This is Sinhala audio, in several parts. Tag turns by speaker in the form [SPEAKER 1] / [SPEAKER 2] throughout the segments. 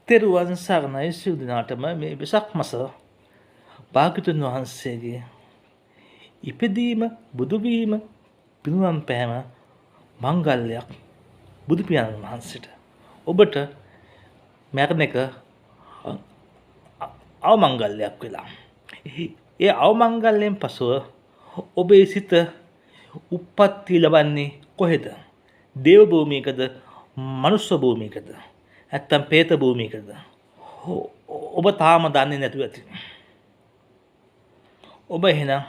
[SPEAKER 1] තෙරුවන් සරණයි සියලු දෙනාටම මේ වෙසක් මස භාග්‍යවතුන් වහන්සේගේ ඉපදීම බුදුවීම පිරුණම් පෑම මංගල්‍යයක් බුදු පියාණන් වහන්සේට ඔබට මරණ එක අවමංගල්‍යයක් වෙලා. ඒ අවමංගල්‍යයෙන් පසුව ඔබේ සිත උප්පත්ති ලබන්නේ කොහෙද? දේව භූමියකද මනුස්ස භූමියකද නැත්තම් പ്രേත භූමියකද? ඔබ තාම දන්නේ නැතුව ඇති. ඔබ එහෙනම්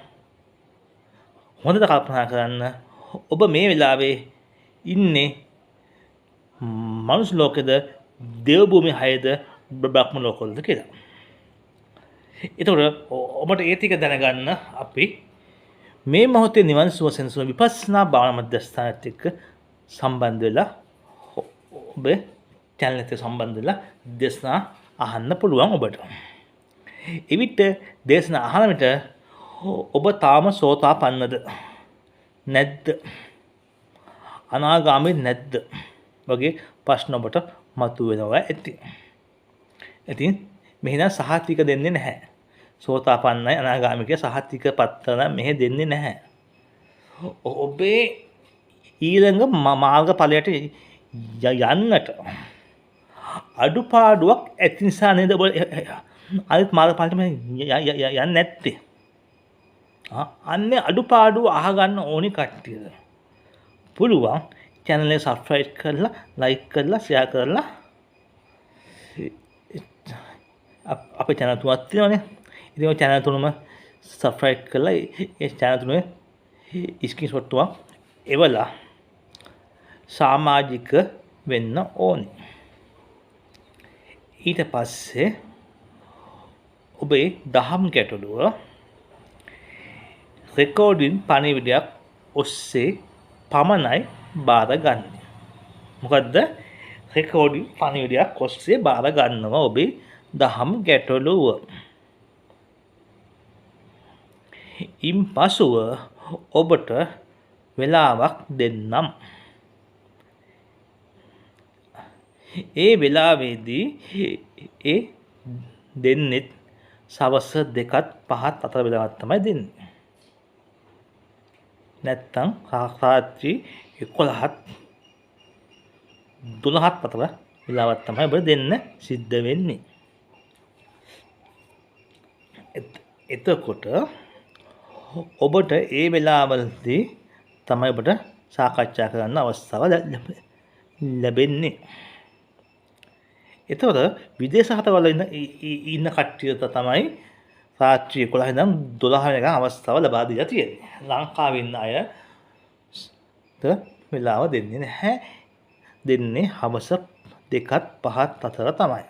[SPEAKER 1] හොඳට කල්පනා කරන්න. ඔබ මේ වෙලාවේ ඉන්නේ මනුස්ස ලෝකෙද දේව භූමිය හයද බ්‍රහ්ම ලෝකවලද කියලා. එතකොට ඔබට ඒ ටික දැනගන්න අපි මේ මොහොතේ නිවන් සුව සෙනසුන විපස්සනා භාවනා මධ්‍යස්ථානත් එක්ක සම්බන්ධ වෙලා ඔබ channel එකට සම්බන්ධ වෙලා දේශනා අහන්න පුළුවන් ඔබට. එවිට දේශනා අහන විට ඔබ තාම සෝතාපන්නද නැද්ද? අනාගාමී නැද්ද? වගේ ප්‍රශ්න ඔබට මතුවෙනවා ඇති. ඉතින් මෙහෙනම් සහතික දෙන්නේ නැහැ. සෝතාපන්නයි අනාගාමී කියලා සහතික පත්තර මෙහෙ දෙන්නේ නැහැ. ඔබේ ඊළඟ මාර්ග ඵලයට යන්නට අඩුපාඩුවක් ඇති නිසා නේද ඔබ අනිත් මාර්ග ඵලයට යන්නේ නැත්තේ. අන්නේ අඩුපාඩු අහගන්න ඕනි කට්ටියද පුළුවන් channel එක subscribe කරලා like කරලා share කරලා අපේ channel තුනක් තියෙනවානේ. ඉතින් ඔය channel තුනම subscribe කරලා ඒ channel තුනේ screenshot තුනක් එවලා සමාජික වෙන්න ඕනේ. ඊට පස්සේ ඔබේ දහම් ගැටලුව රෙකෝඩින් පණිවිඩයක් ඔස්සේ පමණයි බාරගන්නේ. මොකද්ද? රෙකෝඩින් පණිවිඩයක් ඔස්සේ බාර ගන්නවා ඔබේ දහම් ගැටලුව. ඉන් පසුව ඔබට වෙලාවක් දෙන්නම්. ඒ වෙලාවේදී ඒ දෙන්නෙත් සවස් 2ත් 5ත් අතර වෙලාවක් තමයි දෙන්නේ. නැත්තම් රාත්‍රී 11ත් 12ත් අතර වෙලාවක් තමයි ඔබ දෙන්න සිද්ධ වෙන්නේ. එතකොට ඔබට ඒ වෙලාවලදී තමයි ඔබට සාකච්ඡා කරන්න අවස්ථාව ලැබෙන්නේ. එතකොට විදේශ රටවල ඉන්න කට්ටියට තමයි රාත්‍රී 11 ඉඳන් 12 වෙනකන් අවස්ථාව ලබා දීලා තියෙන්නේ. ලංකාවේ ඉන්න අයට වෙලාව දෙන්නේ නැහැ. දෙන්නේ හවස 2ත් 5ත් අතර තමයි.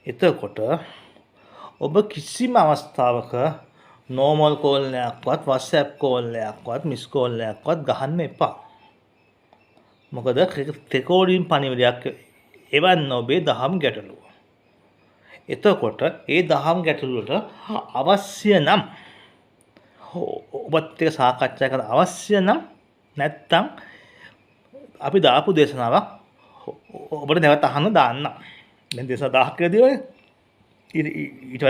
[SPEAKER 1] එතකොට ඔබ කිසිම අවස්ථාවක normal call එකක්වත් WhatsApp call එකක්වත් miss call එකක්වත් ගහන්න එපා. මොකද රෙකෝඩින් පණිවිඩයක් එවන්න ඔබේ දහම් ගැටලුව. එතකොට ඒ දහම් ගැටලුවට අවශ්‍ය නම් ඔබත් එක්ක සාකච්ඡා කරන්න අවශ්‍ය නම් නැත්තම් අපි දාපු දේශනාවක් ඔබට නැවත අහන්න දාන්න. දැන් දේශනා 1000ක් කියලා දියවනේ. ඊට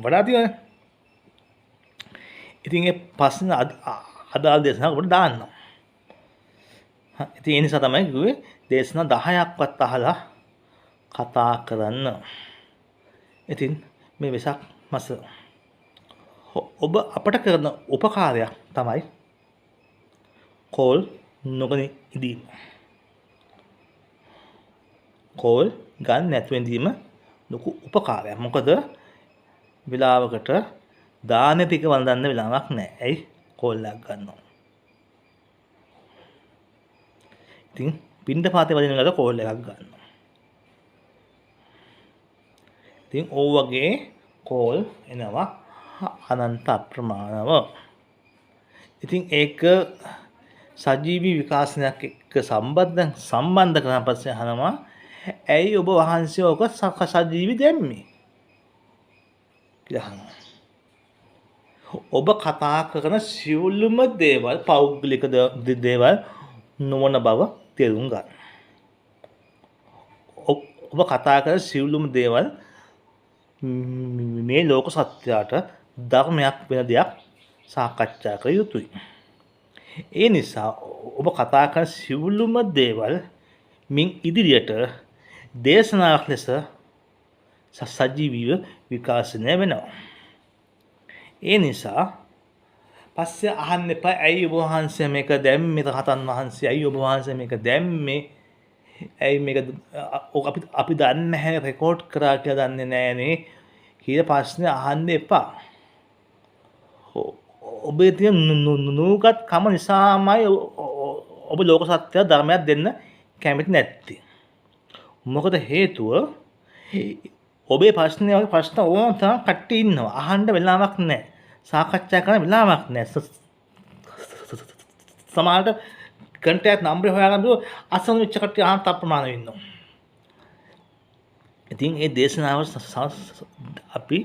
[SPEAKER 1] වඩා තියෙනවා. ඉතින් ඒ ප්‍රශ්න අදාළ දේශනාවක් ඔබට දාන්න. ඉතින් ඒ නිසා තමයි කිව්වේ දේශනා 10ක්වත් අහලා කතා කරන්න. ඉතින් මේ වෙසක් මාස ඔබ අපට කරන උපකාරයක් තමයි කෝල් නොගනි ඉදීම. කෝල් ගන්න නැතුව ඉඳීම ලොකු උපකාරයක්. මොකද වෙලාවකට දාන ටික වළඳන්න වෙලාවක් නැහැ. ඇයි? කෝල් එකක් ගන්නවා. ඉතින් පින්ඩ පාතේ වදිනකොට කෝල් එකක් ගන්නවා. ඉතින් ඕ වගේ කෝල් එනවා අනන්ත අප්‍රමාණව. ඉතින් ඒක සජීවී විකාශනයක් එක්ක සම්බන්ධ කරන පස්සේ අහනවා ඇයි ඔබ වහන්සේ ඔක සජීවී දැම්මේ කියලා අහනවා. ඔබ කතා කරන සියලුම දේවල් පෞද්ගලික දේවල් නොවන බව තේරුම් ගන්න. ඔබ කතා කරන සියලුම දේවල් මේ ලෝක සත්‍යයට ධර්මයක් වෙන දෙයක් සාකච්ඡා කළ යුතුයි. ඒ නිසා ඔබ කතා කරන සියලුම දේවල් මින් ඉදිරියට දේශනාවක් ලෙස සජීවීව විකාශනය වෙනවා. ඒ නිසා පස්සේ අහන්න එපා ඇයි ඔබ වහන්සේ මේක දැම්මේ, රහතන් වහන්සේ ඇයි ඔබ වහන්සේ මේක දැම්මේ, ඇයි මේක අපි දන්නේ නැහැ, රෙකෝඩ් කරා කියලා දන්නේ නැහනේ කියලා ප්‍රශ්න අහන්න එපා. ඔබේ තියෙන නුගත් කම නිසාමයි ඔබ ලෝක සත්‍ය ධර්මයක් දෙන්න කැමති නැත්තේ. මොකද හේතුව ඔබේ ප්‍රශ්න ඕන තරම් කට්ටිය ඉන්නවා. අහන්න වෙලාවක් නැහැ. සාකච්ඡා කරන්න වෙලාවක් නැහැ. සමහරට කන්ටැක්ට් නම්බර් හොයාගන්න අසන වෙච්ච කට්ටිය අහන්න අප්‍රමාණව ඉන්නවා. ඉතින් මේ දේශනාව අපි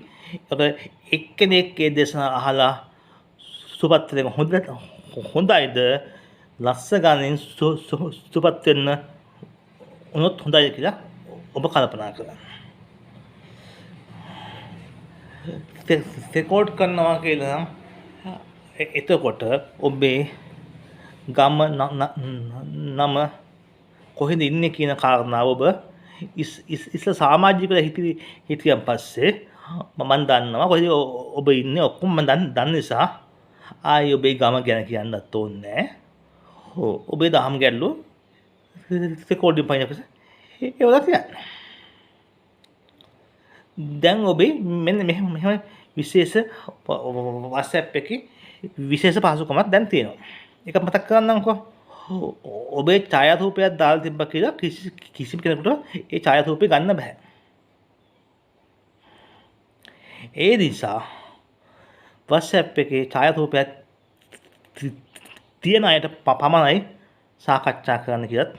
[SPEAKER 1] එක්කෙනෙක් මේ දේශනාව අහලා සුපත් වෙන හොඳයිද ලස්ස ගානෙන් සුපත් වෙන්න උනොත් හොඳයි කියලා ඔබ කල්පනා කරන්න. රෙකෝඩ් කරනවා කියලා නම් එතකොට ඔබේ ගම නම කොහෙද ඉන්නේ කියන කාරණාව ඔබ ඉස්ස සමාජිකව හිටියන් පස්සේ මම දන්නවා කොහෙද ඔබ ඉන්නේ ඔක්කොම මම දන්න නිසා ආයි ඔබේ ගම ගැන කියන්නත් ඕනේ නැහැ. ඔබේ දහම් ගැටලු රෙකෝඩින් පයින් ඒවලා තියන්න. දැන් ඔබේ මෙන්න මෙහෙම විශේෂ WhatsApp එකේ විශේෂ පහසුකමක් දැන් තියෙනවා. ඒක මතක් කරගන්නම්කෝ. ඔබේ ඡායාරූපයක් දාලා තිබ්බා කියලා කිසිම කෙනෙකුට ඒ ඡායාරූපය ගන්න බෑ. ඒ නිසා WhatsApp එකේ ඡායාරූපයක් තියෙන අයට පමණයි සාකච්ඡා කරන්න කියලාත්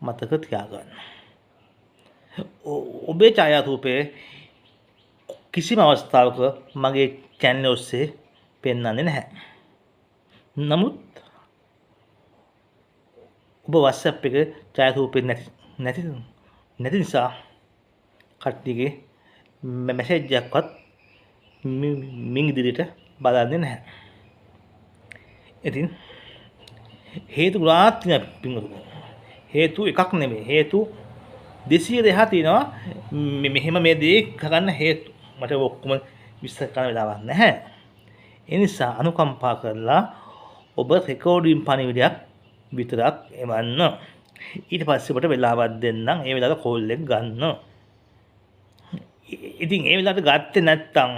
[SPEAKER 1] මතක තියාගන්න. ඔබේ ඡායාරූපයේ කිසිම අවස්ථාවක මගේ channel ඔස්සේ පෙන්වන්නේ නැහැ. නමුත් ඔබ WhatsApp එකේ ඡායාරූපේ නැති නිසා කට්ටියගේ මැසේජ් එකක්වත් මින් ඉදිරියට බලන්නේ නැහැ. ඉතින් හේතු ගොඩාක් තියෙනවා පින්වතුනි. හේතු එකක් නෙමෙයි. හේතු 202 තියෙනවා. මෙහෙම මේ දේ කරන්න හේතු. මට ඔක්කොම විස්තර කරන්න වෙලාවක් නැහැ. ඒ නිසා අනුකම්පා කරලා ඔබ රෙකෝඩින් පණිවිඩයක් විතරක් එවන්න. ඊට පස්සේ ඔබට වෙලාවක් දෙන්නම්. ඒ වෙලාවට කෝල් එක ගන්න. ඉතින් ඒ වෙලාවට ගත්තේ නැත්තම්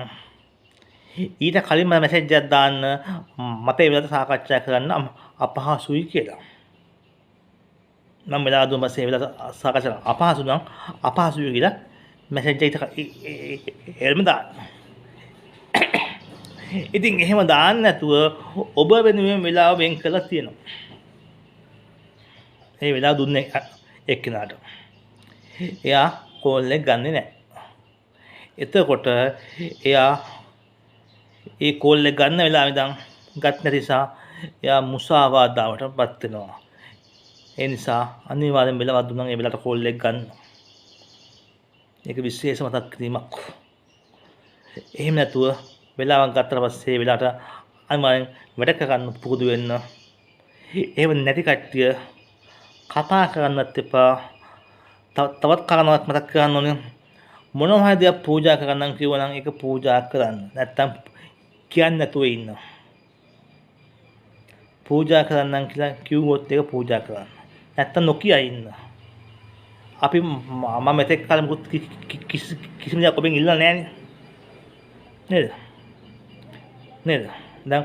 [SPEAKER 1] ඊට කලින් මම මැසේජ් එකක් දාන්න මට ඒ වෙලාවට සාකච්ඡා කරන්න අපහසුයි කියලා. මම වෙලාව දුන්නා පස්සේ ඒ වෙලාවට සාකච්ඡා අපහසු නම් අපහසුයි කියලා මැසේජ් එක එල්ම දාන්න. ඉතින් එහෙම දාන්න නැතුව ඔබ වෙනුවෙන් වෙලාව වෙන් කරලා තියෙනවා. ඒ වෙලාව දුන්නේ එක්කෙනාට. එයා කෝල් එක ගන්නෙ නැහැ. එතකොට එයා ඒ කෝල් එක ගන්න වෙලාවෙ ඉඳන් ගත් නැති නිසා එයා මුසාවාදාවටපත් වෙනවා. ඒ නිසා අනිවාර්යෙන් වෙලාවක් දුන්නම් ඒ වෙලාවට කෝල් එක ගන්න. ඒක විශේෂ මතක් කිරීමක්. එහෙම නැතුව වෙලාවක් ගත්තට පස්සේ වෙලාවට අනිවාර්යෙන් වැඩ කරන්න පුරුදු වෙන්න. එහෙම නැති කට්ටිය කතා කරන්නත් එපා. තවත් කාරණාවක් මතක් කරගන්න ඕනේ. මොනවා හරි දෙයක් පූජා කරන්නම් කිව්වනම් ඒක පූජා කරන්න. නැත්තම් කියන්නේ නැතුව ඉන්න. පූජා කරන්නම් කියලා කිව්වොත් ඒක පූජා කරන්න. නැත්තම් නොකිය ඉන්න. අපි මම මෙතෙක් කල මුකුත් කිසිම දෙයක් ඔබෙන් ඉල්ලලා නැහැ නේද? නේද? දැන්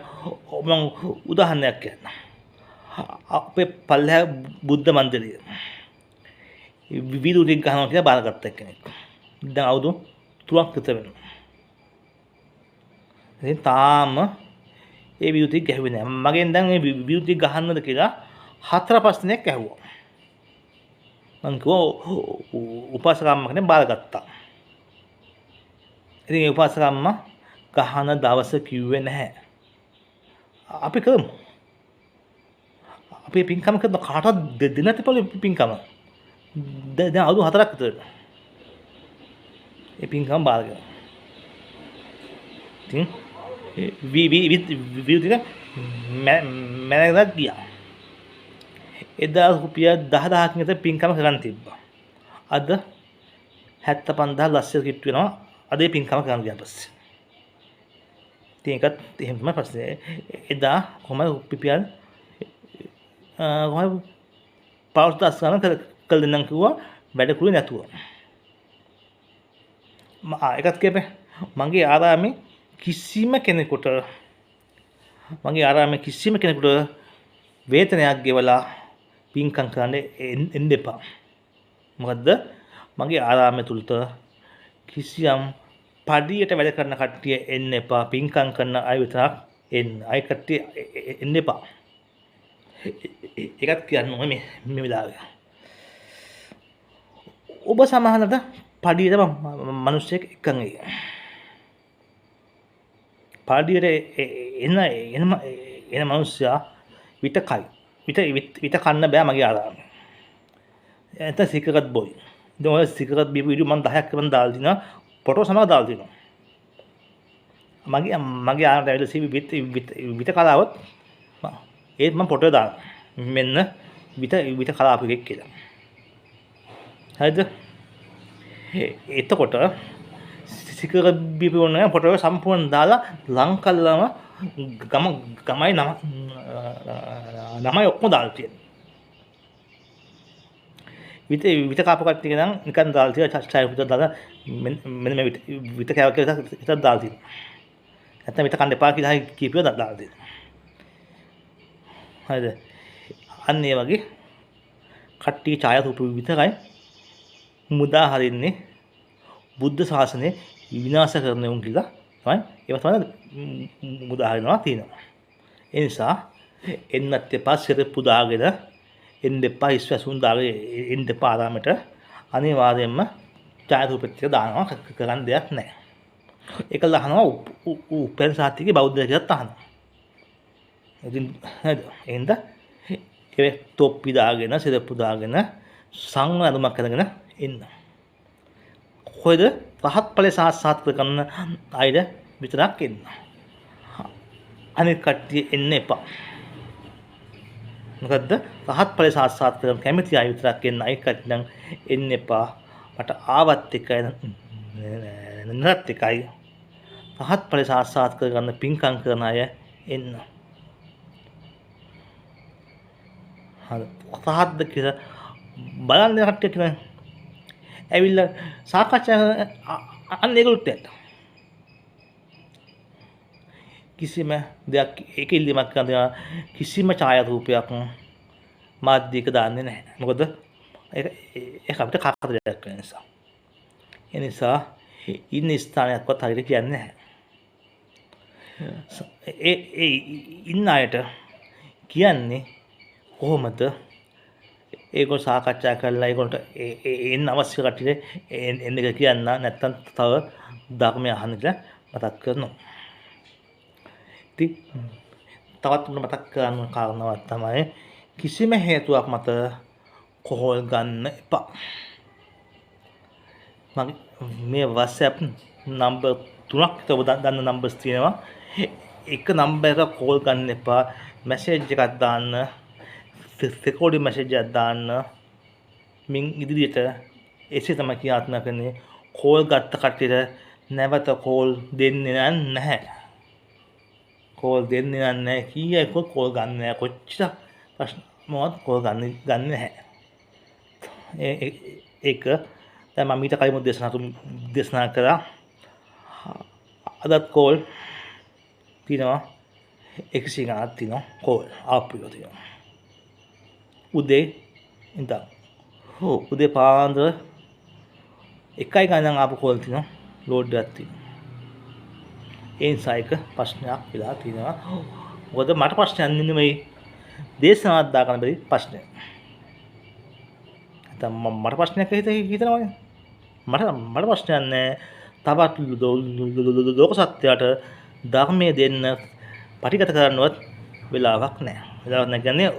[SPEAKER 1] මම උදාහරණයක් කියන්නම්. අපේ පල්ලෙහා බුද්ධ මන්දිරය විදුලිය ගහනවා කියලා බාරගත්ත කෙනෙක්. දැන් අවුරුදු 3ක් විතර වෙනවා. ඉතින් තාම ඒ විදුලිය ගැහුවේ නැහැ. මගෙන් දැන් මේ විදුලිය ගහන්නද කියලා 4-5 දිනක් ඇහුවා. මං කිව්වා උපාසකම්ම කෙනෙක් බාරගත්තා. ඉතින් ඒ උපාසකම්ම ගහන දවස කිව්වේ නැහැ. අපි කරමු. අපි පින්කම කරන කාටවත් දෙන්න තිබුණේ පින්කම. දැන් අවුරුදු 4ක් විතර. ඒ පින්කම බාරගෙන. ඉතින් විදුලිය මැනගත් ගියා. එදා රුපියල් 10000කින් විතර පින්කම කරන් තිබ්බා. අද 75000 ලස්සන කිට්ටු වෙනවා. අද ඒ පින්කම කරන් ගියා පස්සේ. ඉතින් ඒකත් එහෙම තමයි ප්‍රශ්නේ. එදා කොහමද රුපියල් කොහමද පෞස්දස් ගන්න කළ දෙන්නම් කිව්වා වැඩකුළු නැතුව. ඒකත් කියපේ මගේ ආරාමේ කිසිම කෙනෙකුට වේතනයක් ගෙවලා පින්කම් කරන්න එන්න එපා. මොකද්ද මගේ ආරාමය තුලට කිසියම් පඩියට වැඩ කරන කට්ටිය එන්න එපා. පින්කම් කරන අය විතරක් එන්න. අය කට්ටිය එන්න එපා. ඒකත් කියන්න ඕනේ මේ වෙලාවේ. ඔබ සමහරට පඩියට මිනිස්සෙක් එක්කන් එයි. පඩියට එන මිනිස්සයා විත කන්න බෑ මගේ ආරාමේ. එතන සිගරට් බොයි. ඉතින් ඔය සිගරට් බීපු වීඩියෝ මම 10ක් කරන් දාලා තිනවා. ෆොටෝ සමග දාලා තිනවා. මගේ ආරාමයට ඇවිල්ලා සීවි විත කලාවොත් ඒත් මම ෆොටෝ දානවා. මෙන්න විත කලාපු එකෙක් කියලා. හරිද? එතකොට සිගරට් බීපු වුණා ෆොටෝ එක සම්පූර්ණ දාලා ලංකල්ලාම ගමයි නමයි ඔක්කොම දාලා තියෙනවා. විත කාපු කට්ටිය නම් නිකන් දාලා තියෙනවා. ඡාය පුතක් දාලා මෙන්න මේ විත කෑව කියලා හිතක් දාලා තියෙනවා. නැත්නම් විත කන්න එපා කියලා කීපියව දාලා තියෙනවා. හරිද? අන්න ඒ වගේ කට්ටිය ඡාය රූප විතරයි මුදා හරින්නේ බුද්ධ ශාසනය විනාශ කරන උන් කියලා තමයි ඒවා තමයි මුදා හරිනවා තියෙනවා. ඒ නිසා එන්නත් එපා සිරප්පු දාගෙන එන්න එපා ඉස්වැසුන් දාගෙන එන්න එපා ආරාමයට. අනිවාර්යයෙන්ම ඡාය රූපෙත් ටික දානවා කරන්න දෙයක් නැහැ. ඒක ලහනවා උපෙන් සාතිකේ බෞද්ධ කියලාත් අහනවා. ඉතින් හරිද? එහෙනම් ඒ තොප්පි දාගෙන සිරප්පු දාගෙන සංවරමක් කරගෙන එන්න. කොහෙද රහත් ඵලයේ සාක්ෂාත් කරගන්න අයද විතරක් එන්න. අනිත් කට්ටිය එන්න එපා. මොකද්ද රහත් ඵලයේ සාක්ෂාත් කරගන්න කැමති අය විතරක් එන්න. අනිත් කට්ටිය නම් එන්න එපා. මට ආවත් එකයි නැත් එකයි. රහත් ඵලයේ සාක්ෂාත් කරගන්න පින්කම් කරන අය එන්න. හරි රහත්ද කියලා බලන්න කට්ටිය කියන ඇවිල්ලා සාකච්ඡා අන්න ඒගොල්ලොත් ඇත්ත. කිසිම දෙයක් ඒක ඉල්ලීමක් කරන කිසිම ඡායා රූපයක් මාධ්‍යයක දාන්නේ නැහැ. මොකද ඒක අපිට කාකරයක් වෙන නිසා. ඒ නිසා ඉන්න ස්ථානයක්වත් හරියට කියන්නේ නැහැ. ඒ ඉන්න අයට කියන්නේ කොහොමද ඒගොල්ලෝ සාකච්ඡා කරලා ඒගොල්ලන්ට එන්න අවශ්‍ය කට්ටියට එන්න එක කියන්න නැත්නම් තව ධර්මය අහන්න කියලා මතක් කරනවා. ඉතින් තවත් මතක් කරන කාරණාවක් තමයි කිසිම හේතුවක් මත කොහොල් ගන්න එපා. මේ WhatsApp නම්බර් 3ක් විතර දන්න නම්බර්ස් තියෙනවා. එක නම්බර් එක කෝල් ගන්න එපා. මැසේජ් එකක් දාන්න රෙකෝඩින් මැසේජ් එකක් දාන්න. මින් ඉදිරියට එසේ තමයි ක්‍රියාත්මක කරන්නේ. කෝල් ගත්ත කට්ටියට නැවත කෝල් දෙන්නේ නැහැ. කෝල් දෙන්නේ නැහැ. කීයක කෝල් ගන්න නැහැ. කොච්චර ප්‍රශ්න මොකක්ද කෝල් ගන්න නැහැ. ඒක දැන් මම ඊට කලින් දේශනා කරා. අදත් කෝල් තියෙනවා 100 ගණන් තියෙනවා කෝල් ආපුවා තියෙනවා. උදේ ඉඳන් උදේ පාන්දර 1 ගණන් ආපු කෝල් තියෙනවා ලෝඩ් එකක් තියෙනවා. ඒ නිසා එක ප්‍රශ්නයක් වෙලා තියෙනවා. මොකද මට ප්‍රශ්නයක් නෙමෙයි දේශනාවක් දාගන්න බැරි ප්‍රශ්නයක්. නැත්නම් මට ප්‍රශ්නයක් හිතනවා. මට ප්‍රශ්නයක් නැහැ. තවත් ලෝක සත්‍යයට ධර්මයේ දෙන්න පටිගත කරන්නවත් වෙලාවක් නැහැ. වෙලාවක් නැහැ කියන්නේ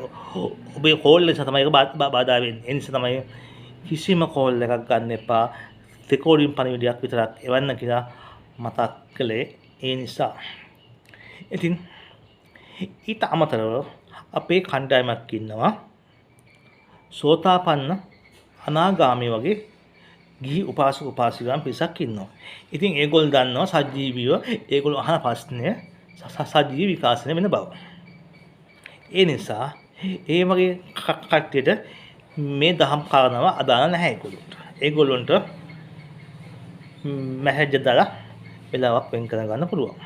[SPEAKER 1] ඔබේ කෝල් එක තමයි ඒක බාධා වෙන්නේ. ඒ නිසා තමයි කිසිම කෝල් එකක් ගන්න එපා. රෙකෝඩින් පණිවිඩයක් විතරක් එවන්න කියලා මතක් කළේ ඒ නිසා. ඉතින් ඊට අමතරව අපේ කණ්ඩායමක් ඉන්නවා සෝතාපන්න අනාගාමී වගේ ගිහි උපාසක උපාසිකාවන් පිරිසක් ඉන්නවා. ඉතින් ඒගොල්ලෝ දන්නවා සජීවීව ඒගොල්ලෝ අහන ප්‍රශ්නය සජීවී විකාශනය වෙන බව. ඒ නිසා ඒ වගේ කට්ටියට මේ දහම් කාරණාව අදාළ නැහැ ඒගොල්ලන්ට. ඒගොල්ලන්ට මැහැජ්ජ දාලා වෙලාවක් වෙන් කර ගන්න පුළුවන්.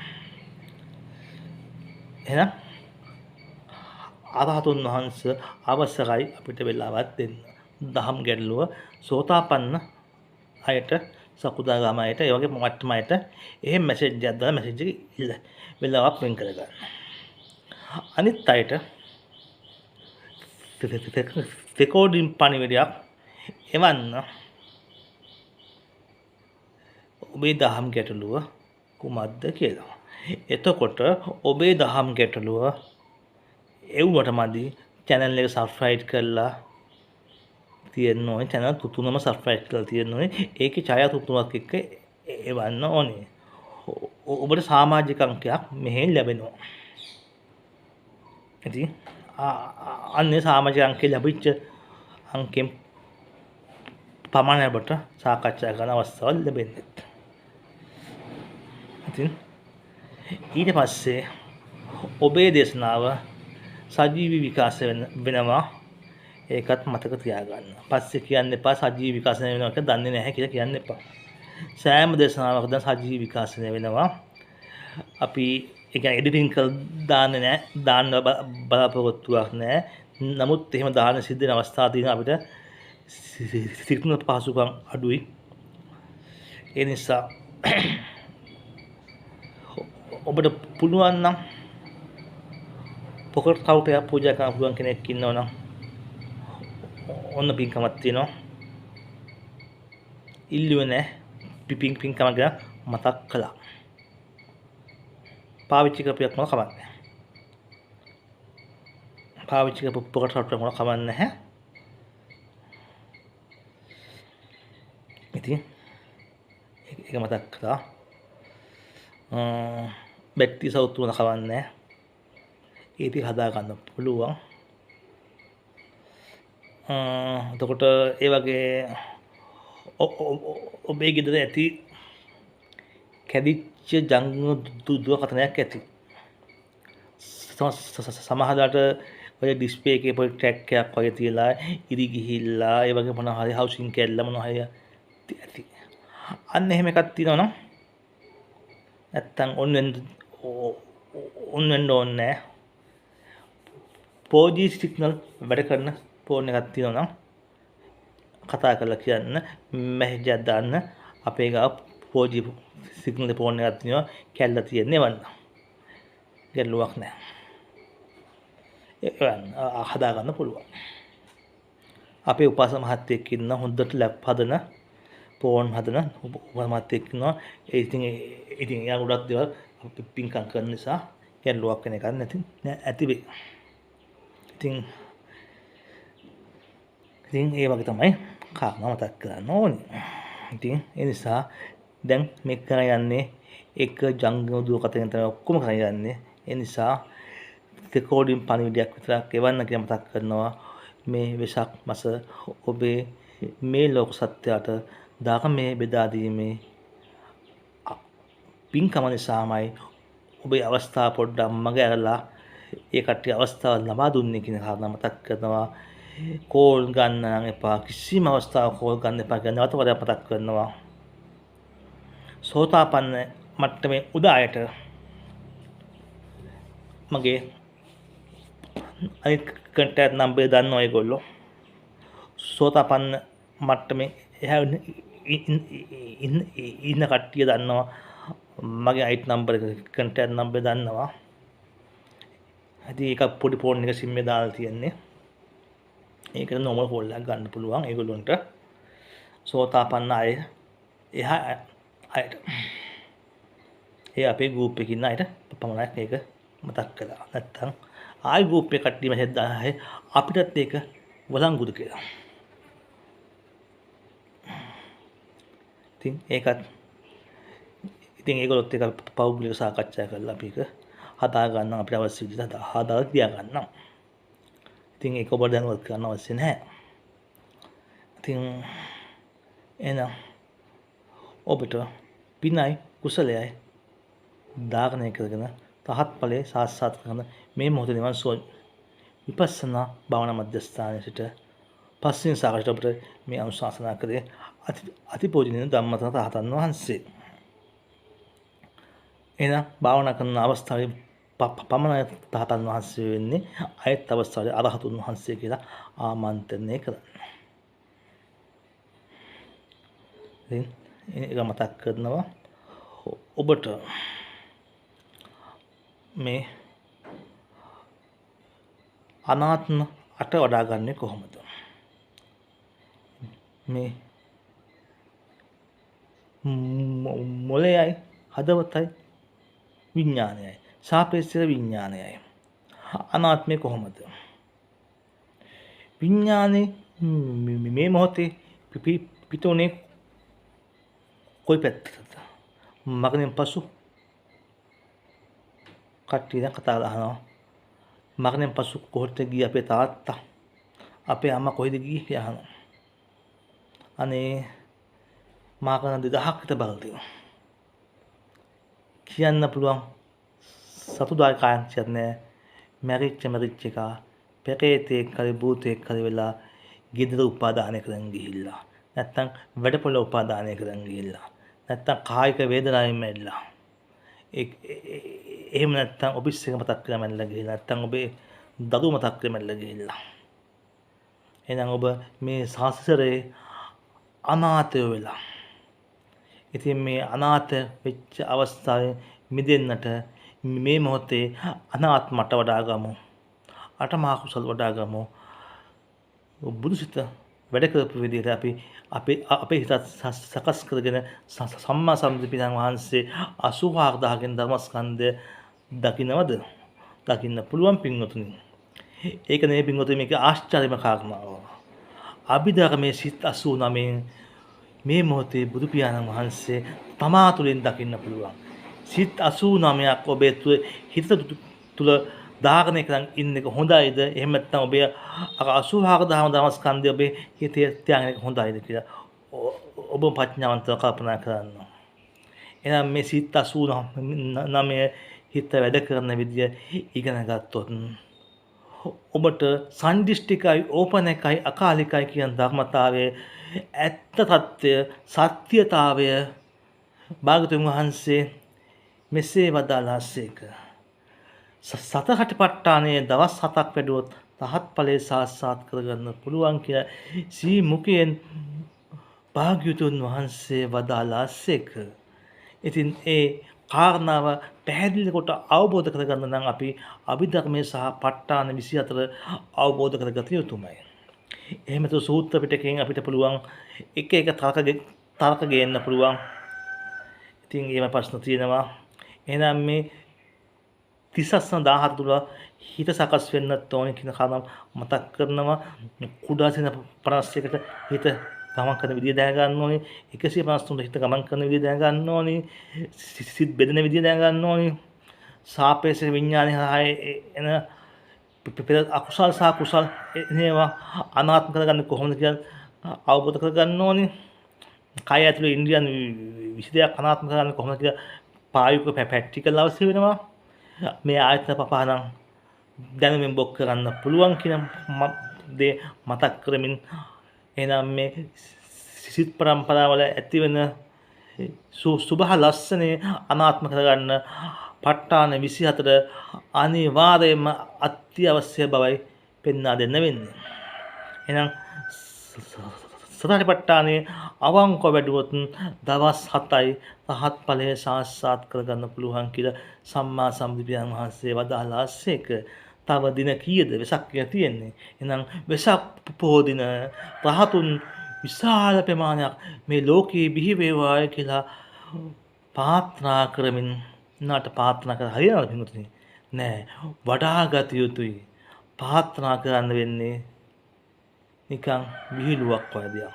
[SPEAKER 1] එහෙනම් අරහතුන් වහන්සේ අවසරයි අපිට වෙලාවක් දෙන්න. දහම් ගැටලුව සෝතාපන්න අයට සකුදාගාම අයට ඒ වගේ මට්ටම අයට එහෙම මැසේජ් එකක් දාලා මැසේජ් එක වෙලාවක් වෙන් කර ගන්න. අනිත් අයට රෙකෝඩින් පණිවිඩයක් එවන්න ඔබේ දහම් ගැටලුව කුමක්ද කියලා. එතකොට ඔබේ දහම් ගැටලුව එව්වට මදි channel එක subscribe කරලා තියෙන්න ඕනේ. channel තුනම subscribe කරලා තියෙන්න ඕනේ. ඒකේ ඡායා තුනක් එක්ක එවන්න ඕනේ. ඔබට සමාජික අංකයක් මෙහෙන් ලැබෙනවා. ඉතින් අන්නේ සමාජික අංකේ ලැබිච්ච අංකෙන් පමණකට සාකච්ඡා කරන අවස්ථාවක් ලැබෙන්නේ. ඉතින් ඊට පස්සේ ඔබේ දේශනාව සජීවී විකාශය වෙනවා. ඒකත් මතක තියාගන්න. පස්සේ කියන්න එපා සජීවී විකාශනය වෙනවා කියලා දන්නේ නැහැ කියලා කියන්න එපා. සෑම දේශනාවකදී සජීවී විකාශනය වෙනවා. අපි ඒ කියන්නේ එඩිටින් කරලා දාන්නේ නැහැ. දාන්න බලාපොරොත්තුවක් නැහැ. නමුත් එහෙම දාන්න සිද්ධ වෙන අවස්ථා තියෙන අපිට සිටින පහසුකම් අඩුයි. ඒ නිසා ඔබට පුළුවන් නම් පොකට් කවුටරයක් පූජා කරන්න පුළුවන් කෙනෙක් ඉන්නවා නම් ඔන්න පින්කමක් තියෙනවා. ඉල්ලුවේ නැහැ. පින්කම ගැන මතක් කළා. පාවිච්චි කරපියක් මොන කමක් නැහැ. පාවිච්චි කරපු පොකට් කවුටරයක් මොන කමක් නැහැ. ඉතින් ඒක මතක් කළා. බැටරි සවුත් මොන කමක් නැහැ. ඒක හදා ගන්න පුළුවන්. එතකොට ඒ වගේ ඔබේ ගෙදර ඇති කැදිච්ච ජංගම දුරකථනයක් ඇති. සමහරවිට ඔය ඩිස්ප්ලේ එකේ පොඩි ට්‍රැක් එකක් වගේ තියලා ඉරි ගිහිල්ලා ඒ වගේ මොනවා හරි හවුසින් කැල්ල මොනවා හරි ඇති. අන්න එහෙම එකක් තියෙනවා නම් නැත්තම් ඔන් වෙන්න ඕනේ නැහැ. 4G සිග්නල් වැඩ කරන ෆෝන් එකක් තියෙනවා නම් කතා කරලා කියන්න මැසේජ් එකක් දාන්න අපේ ගාව 4G සිග්නල් ෆෝන් එකක් තියෙනවා කැල්ල තියෙන්නේ වන්න. ගැටලුවක් නැහැ. ඒක හදා ගන්න පුළුවන්. අපේ උපාසක මහත්තයෙක් ඉන්න හොඳට ලැප් හදන ෆෝන් හදන උපාසක මහත්තයෙක් ඉන්නවා. ඉතින් එයා ගොඩක් දේවල් පින්කම් කරන නිසා ගැටලුවක් වෙන එකක් නැති වෙයි. ඉතින් ඒ වගේ තමයි කාරණා මතක් කරන්න ඕනේ. ඉතින් ඒ නිසා දැන් මේක කරගෙන යන්නේ එක ජංගම දුරකථනයෙන් තමයි ඔක්කොම කරගෙන යන්නේ. ඒ නිසා රෙකෝඩින් පණිවිඩයක් විතරක් එවන්න කියලා මතක් කරනවා. මේ වෙසක් මාස ඔබේ මේ ලෝක සත්‍යයට ධර්මයේ බෙදා දීමේ පින්කම නිසාමයි ඔබේ අවස්ථාව පොඩ්ඩක් මග ඇරලා ඒ කට්ටිය අවස්ථාව ලබා දුන්නේ කියන කාරණා මතක් කරනවා. කෝල් ගන්න නම් එපා. කිසිම අවස්ථාවක කෝල් ගන්න එපා කියන වත වරක් මතක් කරනවා. සෝතාපන්න මට්ටමේ උදායට මගේ අනිත් කන්ටැක්ට් නම්බර් දන්නවා ඒගොල්ලෝ. සෝතාපන්න මට්ටමේ එහා ඉන්න කට්ටිය දන්නවා. මගේ අයිට් නම්බර් එක කන්ටැක්ට් නම්බර් දන්නවා. ඉතින් ඒක පොඩි ෆෝන් එක සිම් එක දාලා තියෙන්නේ. ඒකට normal ෆෝන් එකක් ගන්න පුළුවන් ඒගොල්ලන්ට. සෝතාපන්න අය එහා අයට. ඒ අපේ ගෲප් එකේ ඉන්න අයට පමණක් මේක මතක් කළා. නැත්තම් ආයි ගෲප් එක කට්ටිය මැසේජ් දාලා අපිටත් ඒක වළංගුද කියලා. ඉතින් ඒගොල්ලොත් එක පෞද්ගලික සාකච්ඡා කරලා අපි ඒක හදා ගන්න අපිට අවශ්‍ය විදිහට හදාලා තියා ගන්නම්. ඉතින් ඒක ඔබ දැනුවත් කරන්න අවශ්‍ය නැහැ. ඉතින් එහෙනම් ඔබට පිනයි කුසලයයි ධාරණය කරගෙන තහත් ඵලයේ සාක්ෂාත් කරන මේ මොහොතේ නිවන් සුව විපස්සනා භාවනා මධ්‍යස්ථානයේ සිට පස්වෙනි සාකච්ඡාවට ඔබට මේ අනුශාසනා කරේ අතිපූජනීය ධම්මරතන රහතන් වහන්සේ. එහෙනම් භාවනා කරන අවස්ථාවේ පමණ රහතන් වහන්සේ වෙන්නේ අයත් අවස්ථාවේ අරහතුන් වහන්සේ කියලා ආමන්ත්‍රණය කරන්න. ඉතින් ඒක මතක් කරනවා ඔබට මේ අනාත්ම අට වඩා ගන්නේ කොහොමද? මේ මොළයයි හදවතයි විඥානයයි සාපේක්ෂ විඥානයයි අනාත්මය කොහොමද? විඥානේ මේ මොහොතේ පිටුනේ කොයි පැත්තටද? මරණයෙන් පසු කට්ටිය දැන් කතා කරනවා මරණයෙන් පසු කොහෙට ගියේ අපේ තාත්තා අපේ අම්මා කොහෙද ගියේ කියලා අහනවා. අනේ මා කරන 2000ක් විතර බලතියි. කියන්න පුළුවන් සතුටුදායකයක් නෑ. මැරිච්ච එක පෙරේතෙක් හරි භූතෙක් හරි වෙලා ගෙදර උපාදානය කරන් ගිහිල්ලා. නැත්තම් වැඩපොළ උපාදානය කරන් ගිහිල්ලා. නැත්තම් කායික වේදනාවෙන් මැරිලා. එහෙම නැත්තම් ඔෆිස් එක මතක් කරලා මැරිලා ගිහිල්ලා. නැත්තම් ඔබේ දරුවෝ මතක් කරලා මැරිලා ගිහිල්ලා. එහෙනම් ඔබ මේ සාසරේ අනාථය වෙලා. ඉතින් මේ අනාථ වෙච්ච අවස්ථාවේ මිදෙන්නට මේ මොහොතේ අනාත්මට වඩා ගමු. අටමහා කුසල වඩා ගමු. බුදුසිත වැඩ කරපු විදිහට අපේ හිතත් සකස් කරගෙන සම්මා සම්බුදුපියාණන් වහන්සේ 84000කින් ධර්මස්කන්ධය දකින්නවද? දකින්න පුළුවන් පින්වතුනි. ඒක නෙවෙයි පින්වතුනි මේක ආශ්චර්යම කාරණාව. අභිධර්මයේ සිත් 89 මේ මොහොතේ බුදු පියාණන් වහන්සේ තමා තුළින් දකින්න පුළුවන්. සිත් 89ක් ඔබේ හිත තුළ ධාරණය කරන් ඉන්න එක හොඳයිද? එහෙම නැත්නම් ඔබේ 84000 ධර්මස්කන්ධය ඔබේ හිතේ තියාගෙන එක හොඳයිද කියලා ඔබ ප්‍රඥාවන්තව කල්පනා කරන්න. එහෙනම් මේ සිත් 89 හිත වැඩ කරන විදිය ඉගෙන ගත්තොත් ඔබට සන්දිෂ්ටිකයි ඕපනකයි අකාලිකයි කියන ධර්මතාවයේ ඇත්ත తත්වය සත්‍යතාවය භාගතුන් වහන්සේ මෙසේ වදාළාසේක. සතරහටිපට්ඨානයේ දවස් 7ක් වැඩුවොත් රහත් ඵලයේ සාක්ෂාත් කරගන්න පුළුවන් කියලා සී මුඛයෙන් භාග්‍යවතුන් වහන්සේ වදාළාසේක. ඉතින් ඒ කාරණාව පැහැදිලි කොට අවබෝධ කරගන්න නම් අපි අභිධර්මයේ සහ ප ဋ ාණ 24 අවබෝධ කරගත යුතුමයි. එහෙම තු සූත්‍ර පිටකයෙන් අපිට පුළුවන් එක තර්ක ගේන්න පුළුවන්. ඉතින් ඒව ප්‍රශ්න තියෙනවා. එහෙනම් මේ 30 තුල හිත සකස් වෙන්නත් ඕනේ කියන කාරණා මතක් කරනවා. කුඩා සින 51කට හිත ගමන් කරන විදිය දැන ගන්න ඕනේ. 153 හිත ගමන් කරන විදිය දැන ගන්න ඕනේ. සිත් බෙදෙන විදිය දැන ගන්න ඕනේ. සාපේක්ෂ විඥානය හරහා එන අකුසල් සහ කුසල් එනවා අනාත්ම කරගන්නේ කොහොමද කියලා අවබෝධ කරගන්න ඕනේ. කය ඇතුලේ ඉන්ද්‍රියන් 22ක් අනාත්ම කරගන්නේ කොහොමද කියලා ප්‍රායෝගික ප්‍රැක්ටිකල් අවශ්‍ය වෙනවා. මේ ආයතන පහනම් දැනුමින් බොක් කරන්න පුළුවන් කියන දේ මතක් කරමින් එහෙනම් මේ සිත් පරම්පරාවල ඇතිවෙන සුභ ලස්සනේ අනාත්ම කරගන්න ප ဋ ාණ 24 අනිවාර්යයෙන්ම අත්‍යවශ්‍ය බවයි පෙන්වා දෙන්න වෙන්නේ. එහෙනම් සතරපට්ඨානේ අවංක වැඩුවොත් දවස් 7යි රහත් ඵලයේ සාක්ෂාත් කරගන්න පුළුවන් කියලා සම්මා සම්බුදුන් වහන්සේ වදාළාසේක. තව දින කීයද වෙසක් කියලා තියෙන්නේ. එහෙනම් වෙසක් පොහොය දින රහතුන් විශාල ප්‍රමාණයක් මේ ලෝකේ බිහි වේවාය කියලා ප්‍රාර්ථනා කරමින් නාට ප්‍රාර්ථනා කර හරියනවද පිටුතුනි? නෑ, වඩා ගත යුතුයි. ප්‍රාර්ථනා කරන්න වෙන්නේ නිකන් විහිළුවක් වගේ දෙයක්.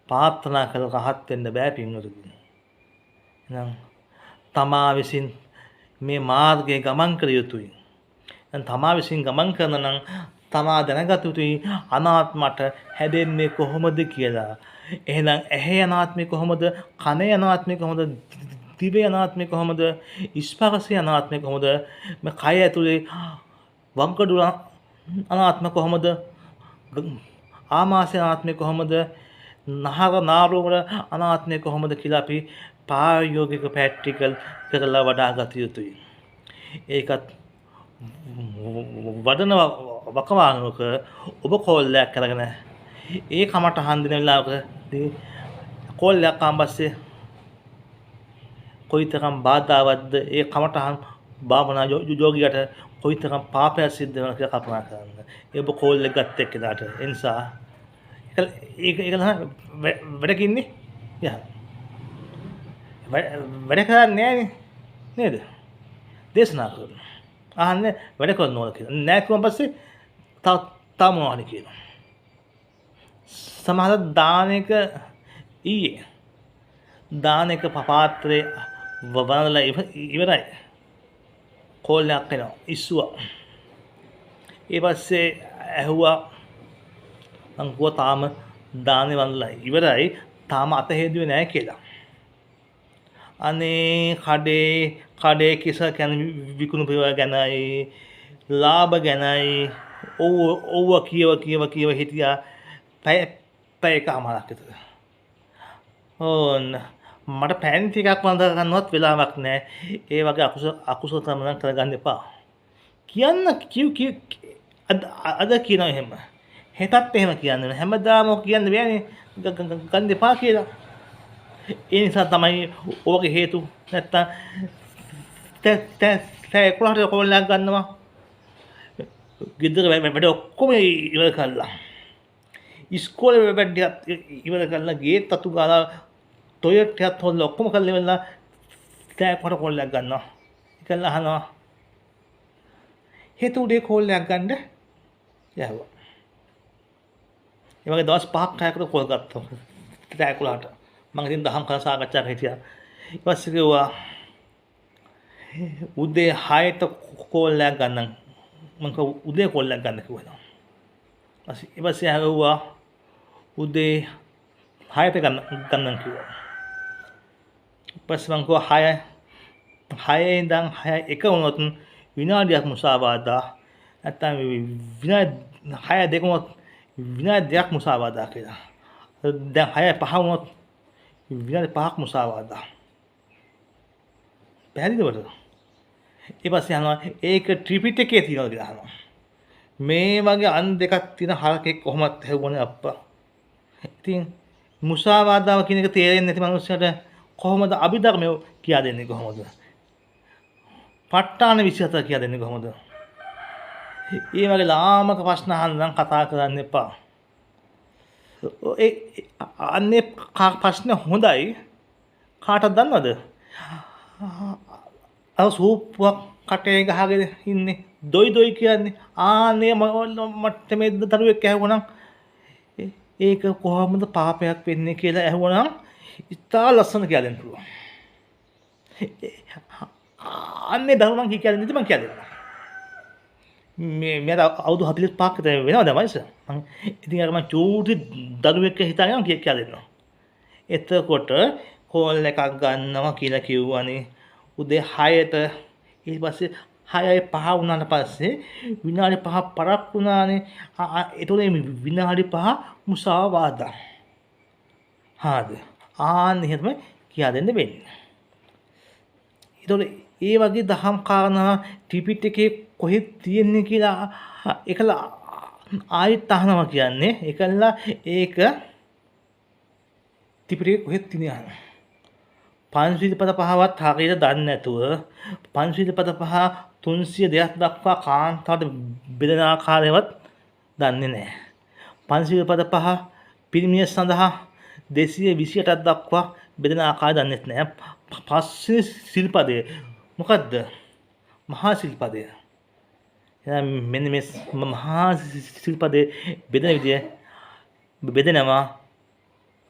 [SPEAKER 1] ප්‍රාර්ථනා කළ රහත් වෙන්න බෑ පින්වතුනි. එහෙනම් තමා විසින් මේ මාර්ගයේ ගමන් කළ යුතුයි. දැන් තමා විසින් ගමන් කරන නම් තමා දැනගත යුතුයි අනාත්මට හැදෙන්නේ කොහොමද කියලා. එහෙනම් ඇහි අනාත්මය කොහොමද? කනේ අනාත්මය කොහොමද? දිවේ අනාත්මය කොහොමද? ස්පර්ශයේ අනාත්මය කොහොමද? මේ කය ඇතුලේ වංකඩු අනාත්ම කොහොමද? ආමාශය අනාත්මය කොහොමද? නහර නාරෝවල අනාත්මය කොහොමද කියලා අපි ප්‍රායෝගික ප්‍රැක්ටිකල් කරලා වඩා ගත යුතුයි. ඒකත් වදන වකවානුවක ඔබ කෝල්ලයක් කරගෙන ඒ කමටහන් දෙන වෙලාවකදී කෝල්ලයක් ආම්බස්සේ කොයිතරම් බාධාවත්ද ඒ කමටහන් භාවනා යෝගියට කොයිතරම් පාපයක් සිද්ධ වෙනවද කියලා කල්පනා කරන්න. ඒ ඔබ කෝල් එක ගත්ත එක්කනට. ඒ නිසා ඒක තමයි වැඩකින්නේ. යා. වැඩ කරන්නේ නේද? දේශනා කරනවා. අහන්නේ වැඩ කරනවා කියලා. නෑ කිව්වන් පස්සේ තව මොනවද කියනවා. සමහර දාන එක ඊයේ දාන එක පාත්‍රේ වවනලා ඉවරයි. කෝල්ලයක් එනවා. ඉස්සුවා. ඒ පස්සේ ඇහුවා මං කිව්වා තාම දානේ වන්දලා ඉවරයි. තාම අත හේදුවේ නෑ කියලා. අනේ කඩේ කිස කියන්නේ විකුණු පෙව ගැනයි ලාභ ගැනයි ඔව්ව කියව හිටියා පැය එකමාරක් විතර. ඕන්න මට පෑන් ටිකක් වන්ද ගන්නවත් වෙලාවක් නැහැ. ඒ වගේ අකුසල තමයි කරගන්න එපා. කියන්න අද කියනවා එහෙම. හෙටත් එහෙම කියන්නේ. හැමදාම කියන්න බෑනේ ගන්න එපා කියලා. ඒ නිසා තමයි ඔයගේ හේතු නැත්තම් තේ කොහොමද කොල්ලක් ගන්නවා. ගෙදර වැඩ ඔක්කොම ඉවර කළා. ඉස්කෝලේ වැඩ ඉවර කළා. ගේත් අතු ගාලා ටොයලට් එකත් හොල්ල ඔක්කොම කරලා ඉවරලා තේ කොල්ලක් ගන්නවා. ඒකල අහනවා. හේතු උදේ කොල්ලක් ගන්න යහුවා. ඒ වගේ දවස් 5ක් 6කට කොල් ගත්තා. තේ කොල්ලට මම ඉතින් දහම් කතා සාකච්ඡාවක් හිටියා. ඊට පස්සේ කිව්වා උදේ 6ට කෝල්ලයක් ගන්න. මම කිව්වා උදේ කෝල්ලයක් ගන්න කිව්වා. ඊට පස්සේ ආවුවා උදේ 6ට ගන්න කිව්වා. ඊට පස්සේ මම කිව්වා 6 ඉඳන් 6 වුණොත් විනාඩියක් මුසාවාදා නැත්නම් විනාඩි 6 දෙක වුණොත් විනාඩි 2ක් මුසාවාදා කියලා. දැන් 6 5 වුණොත් විනාඩි 5ක් මුසාවාදා. පැහැදිලිවද? ඊට පස්සේ අහනවා ඒක ත්‍රිපිටකයේ තියෙනවද කියලා අහනවා. මේ වගේ අන් දෙකක් තියෙන හරකෙක් කොහොමද හැවුනේ අප්පා. ඉතින් මුසාවාදාව කියන එක තේරෙන්නේ නැති මිනිස්සුන්ට කොහොමද අභිධර්මය කියා දෙන්නේ කොහොමද? ප ဋ ාණ 24 කියා දෙන්නේ කොහොමද? ඒ වගේ ලාමක ප්‍රශ්න අහන්න කතා කරන්න එපා. ඒ අන්නේ ප්‍රශ්න හොඳයි කාටද දන්නවද? අර සූප්පුවක් කටේ ගහගෙන ඉන්නේ දොයි කියන්නේ ආනේ මට්ටමේ දරුවෙක් ඇහුවනම් ඒක කොහොමද පාපයක් වෙන්නේ කියලා ඇහුවනම් ඉතා ලස්සන කියලා දෙන්න පුළුවන්. අන්නේ දරුවන් කියලා දෙන්නේ මං කියලා දෙන්නම්. මේ අවුරුදු 45ක් විතර වෙනවද වයස? මං ඉතින් අර මං චූටි දරුවෙක් හිතාගෙන කියලා දෙන්නවා. එතකොට කෝල් එකක් ගන්නවා කියලා කිව්වනේ උදේ 6ට ඊට පස්සේ 6යි 5 වුණාට පස්සේ විනාඩි 5 පරක් වුණානේ. ඒතකොට විනාඩි 5 මුසාවාදා. හරිද? එහෙම කියා දෙන්න වෙන්නේ. ඒතකොට ඒ වගේ දහම් කාරණා ත්‍රිපිටකයේ කොහෙද තියෙන්නේ කියලා ඒකලා ආයෙත් අහනවා කියන්නේ. ඒකලා ඒක ත්‍රිපිටකයේ කොහෙද තියෙන්නේ? පංචශීල පද පහවත් හරියට දන්නේ නැතුව පංචශීල පද පහ 302ක් දක්වා කාන්තාවට බෙදෙන ආකාරයවත් දන්නේ නැහැ. පංචශීල පද පහ පිරිමිය සඳහා 228ක් දක්වා බෙදෙන ආකාරය දන්නේ නැහැ. පස්සේ ශිල්පදය මොකද්ද? මහා ශිල්පදය. එහෙනම් මෙන්න මේ මහා ශිල්පදේ බෙදෙන විදිය බෙදෙනවා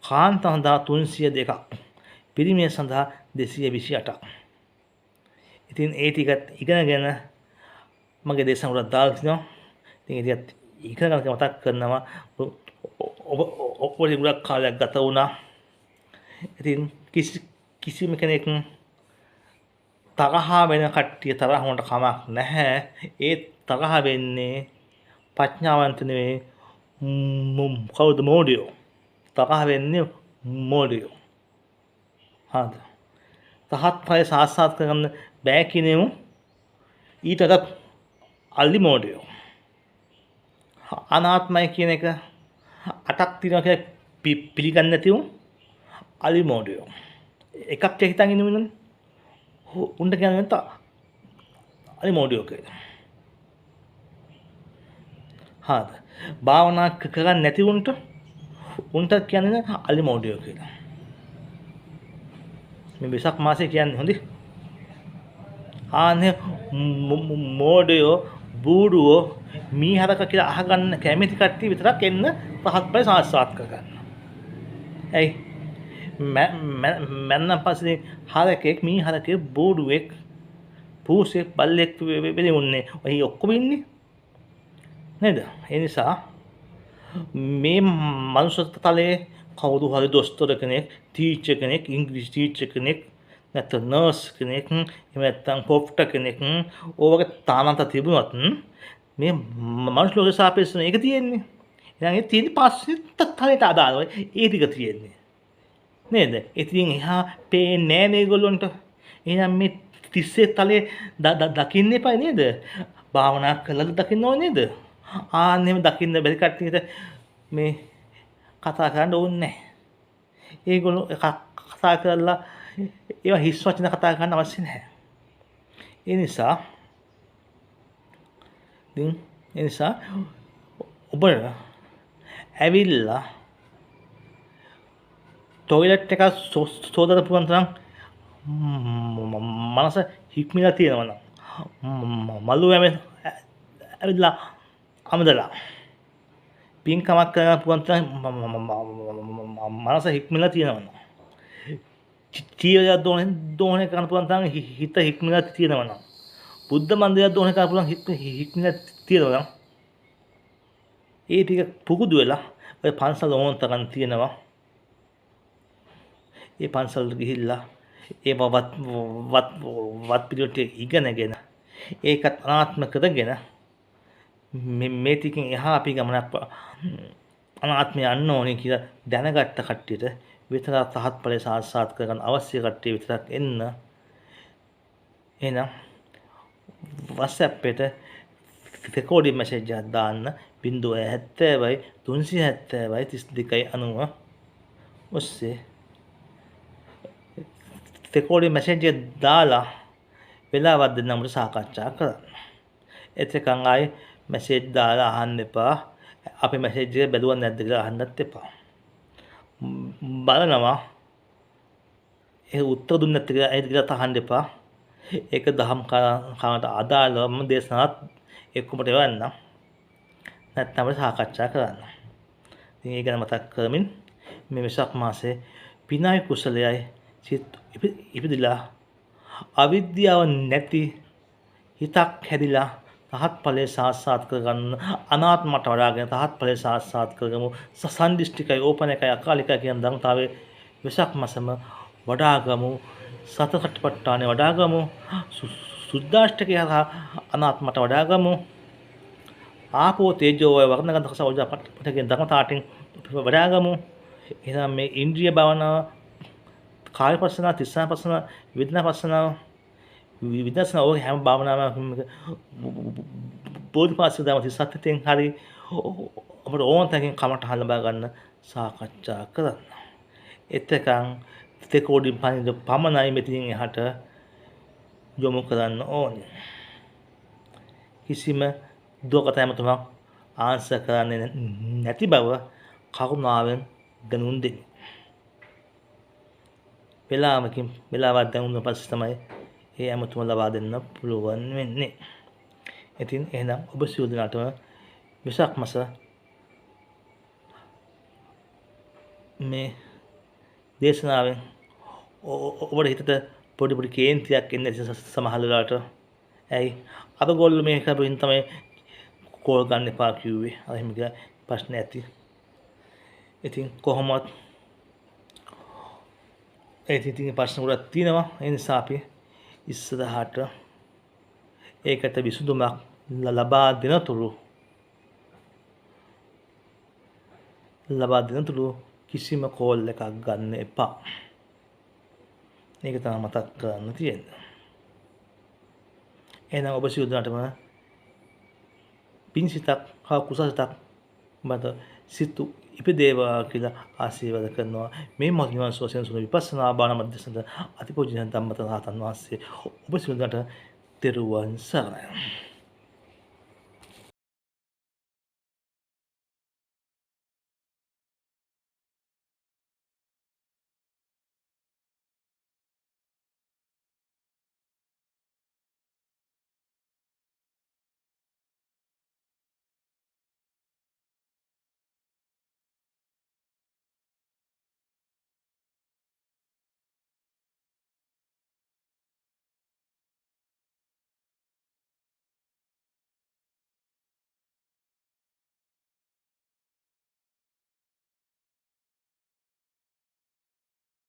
[SPEAKER 1] කාන්ත සඳහා 302ක්, පිරිමිය සඳහා 228ක්. ඉතින් ඒ ටිකත් ඉගෙනගෙන මගේ දේශන වලට දාලා තිනවා. ඉතින් ඒ ටිකත් ඉගෙන ගන්න මතක් කරනවා. ඔබ ගොඩක් කාලයක් ගත වුණා. ඉතින් කිසිම කෙනෙක් තරහ වෙන කට්ටිය තරහ වුණට කමක් නැහැ. ඒ තරහ වෙන්නේ ප්‍රඥාවන්ත නෙවෙයි, කවුද මෝඩයෝ. තරහ වෙන්නේ මෝඩයෝ. හරිද? තහත් ඵලය සාක්ෂාත් කරගන්න බෑ කියනෙමු ඊට වඩා අලි මෝඩයෝ. අනාත්මයි කියන එක අටක් තියෙනවා කියලා පිළිගන්නේ නැති උන් අලි මෝඩයෝ. එකක් හිතන් ඉන්නවනේ. උන්ට කියන්නේ නැත්නම් අලි මෝඩයෝ කියලා. හරිද? භාවනා කරන්නේ නැති උන්ට කියන්නේ අලි මෝඩයෝ කියලා. මේ වෙසක් මාසේ කියන්නේ හොඳයි. ආනේ මෝඩයෝ බූඩුවෝ මීහරක කියලා අහගන්න කැමති කට්ටිය විතරක් එන්න පහත් බය සාස්ත්‍රාත් කරගන්න. ඇයි? මැන්න පස්සේ හරකෙක් මීහරකෙක් බූඩුවෙක් පූසෙක් බල්ලෙක් වෙලෙ උන්නේ. ඔය ඔක්කොම ඉන්නේ. නේද? ඒ නිසා මේ මනුෂ්‍යතලයේ කවුරු හරි දොස්තර කෙනෙක්, ටීචර් කෙනෙක්, ඉංග්‍රීසි ටීචර් කෙනෙක්, නැත්නම් නර්ස් කෙනෙක්, එහෙම නැත්නම් පොප්ට කෙනෙක්, ඕවගේ තානන්ත තිබුණොත් මේ මනුෂ්‍ය ලෝකේ සාපේක්ෂව ඒක තියෙන්නේ. එහෙනම් ඒ තියෙන්නේ පස්සේ තලයට අදාළව ඒ ටික තියෙන්නේ. නේද? ඉතින් එහා පේන්නේ නැහැ නේ ඒගොල්ලන්ට. එහෙනම් මේ 30 තලයේ දකින්න එපා නේද? භාවනා කළාද දකින්න ඕනේ නේද? ආන්නෙම දකින්න බැරි කට්ටියට මේ කතා කරන්න ඕනේ නැහැ. ඒගොල්ලෝ කතා කරලා ඒවා හිස් වචන කතා කරන්න අවශ්‍ය නැහැ. ඒ නිසා ඔබ ඇවිල්ලා ටොයිලට් එක සෝදන්න පුළුවන් තරම් මනස හික්මිලා තියෙනවා නම් මලු ඇවිල්ලා අමදලා පින්කමක් කරන්න පුළුවන් තරම් මනස හික්මිලා තියෙනවා නම් චීවරයක් දෝහණය කරන්න පුළුවන් තරම් හිත හික්මිලා තියෙනවා නම් බුද්ධ මන්දිරයක් දෝහණය කරන්න පුළුවන් හික්මිලා තියෙනවා නම් ඒ ටික පුරුදු වෙලා ඔය පන්සල් ඕන තරම් තියෙනවා. ඒ පන්සල් ගිහිල්ලා ඒ වත් පිළිවෙලට ඉගෙනගෙන ඒකත් අනාත්ම කරගෙන මේ ටිකෙන් එහා අපි ගමනක් අනාත්මය යන්න ඕනේ කියලා දැනගත්ත කට්ටියට විතරක් තහත් ඵලය සාක්ෂාත් කරගන්න අවශ්‍ය කට්ටිය විතරක් එන්න. එහෙනම් WhatsApp එකට රෙකෝඩින් මැසේජ් එකක් දාන්න 070 370 3290 ඔස්සේ රෙකෝඩින් මැසේජ් එක දාලා වෙලාවක් දෙන්නම සාකච්ඡා කරන්න. එතකන් ආයේ මැසේජ් දාලා අහන්න එපා. අපි මැසේජ් එක බැලුවා නැද්ද කියලා අහන්නත් එපා. බලනවා ඒ උත්තර දුන්නේ නැත්නම් ඒත් කියලා අහන්න එපා. ඒක දහම් කාණට අදාළවම දේශනාවත් එක්කමට එවන්න. නැත්නම් අපි සාකච්ඡා කරන්න. ඉතින් ඒක ගැන මතක් කරමින් මේ වෙසක් මාසේ පිනයි කුසලයයි සිත ඉපදිලා අවිද්‍යාව නැති හිතක් හැදිලා තහත් ඵලයේ සාක්ෂාත් කරගන්න අනාත්මට වඩාගෙන තහත් ඵලයේ සාක්ෂාත් කරගමු. සසන්දිෂ්ටිකයි ඕපනකයි අකාලිකයි කියන ධර්මතාවයේ වෙසක් මාසම වඩාගමු. සතසට්ඨපට්ඨානේ වඩාගමු. සුද්ධාෂ්ටකය අනාත්මට වඩාගමු. ආපෝ තේජෝ වායු වර්ණගන්ධ රස ඕජා පඨකෙන් ධර්මතාවටින් වඩාගමු. එහෙනම් මේ ඉන්ද්‍රිය භාවනාව කායපස්සනා, තිස්සාපස්සනා, වේදනාපස්සනා, විදර්ශනා ඔය හැම භාවනාවක්ම බෝධිපාක්ෂික ධර්ම 37 හරි අපිට ඕන තරකින් කමට ලබා ගන්න සාකච්ඡා කරන්න. එතකන් රෙකෝඩින් පමණයි මෙතනින් එහාට යොමු කරන්න ඕනේ. කිසිම දුකටම ආන්සර් කරන්නේ නැති බව කරුණාවෙන් දැනුම් දෙන්න. වෙලාවක් දැනුම් පස්සේ තමයි ඒ ඇමතුම ලබා දෙන්න පුළුවන් වෙන්නේ. ඉතින් එහෙනම් ඔබ සියලු දෙනාටම වෙසක් මාස මේ දේශනාවෙන් ඔබට හිතට පොඩි පොඩි කේන්තියක් එන්නේ සමහර වෙලාවට. ඇයි අර ගොල්ලෝ මේ කරපින් තමයි කෝල් ගන්න එපා කිව්වේ. අර එහෙම කියලා ප්‍රශ්න ඇති. ඉතින් කොහොමවත් ඉතින් ප්‍රශ්න ගොඩක් තියෙනවා. ඒ නිසා අපි ඉස්සරහට ඒකට විසඳුමක් ලබා දෙන තුරු කිසිම කෝල් එකක් ගන්න එපා. ඒක තමයි මතක් කරන්න තියෙන්නේ. එහෙනම් ඔබ සියලු දෙනාටම පින්සිතක් හා කුසලසිතක් මත සිතු ඉපදේවා කියලා ආශිර්වාද කරනවා. මේ මොහොත නිවන් සුව සෙනසුන විපස්සනා භාවනා මධ්‍යස්ථාන අතිපූජනීය ධම්මත රහතන් වහන්සේ ඔබ සියලු දෙනාට තෙරුවන් සරණයි.